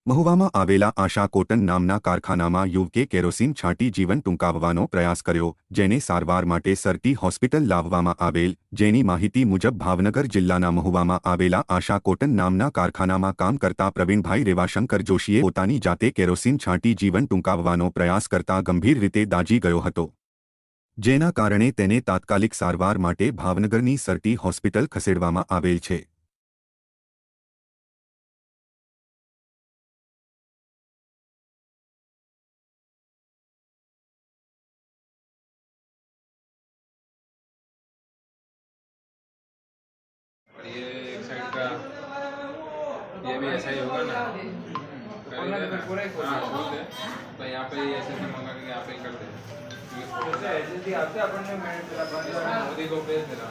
મહુવામાં આવેલા આશા કોટન નામના કારખાનામાં યુવકે કેરોસીન છાંટી જીવન ટૂંકાવવાનો પ્રયાસ કર્યો, જેને સારવાર માટે સરટી હોસ્પિટલ લાવવામાં આવેલ. જેની માહિતી મુજબ ભાવનગર જિલ્લાના મહુવામાં આવેલા આશા કોટન નામના કારખાનામાં કામ કરતા પ્રવીણભાઈ રેવાશંકર જોશીએ પોતાની જાતે કેરોસીન છાંટી જીવન ટૂંકાવવાનો પ્રયાસ કરતા ગંભીર રીતે દાઝી ગયો હતો, જેના કારણે તેને તાત્કાલિક સારવાર માટે ભાવનગરની સરટી હોસ્પિટલ ખસેડવામાં આવેલ છે. ये एक साइड का ये भी ऐसा ही होगा ना, हाँ बोलते हैं तो यहाँ पे ही ऐसे मंगा के यहाँ पे ही करते हैं। मोदी को भेज देना।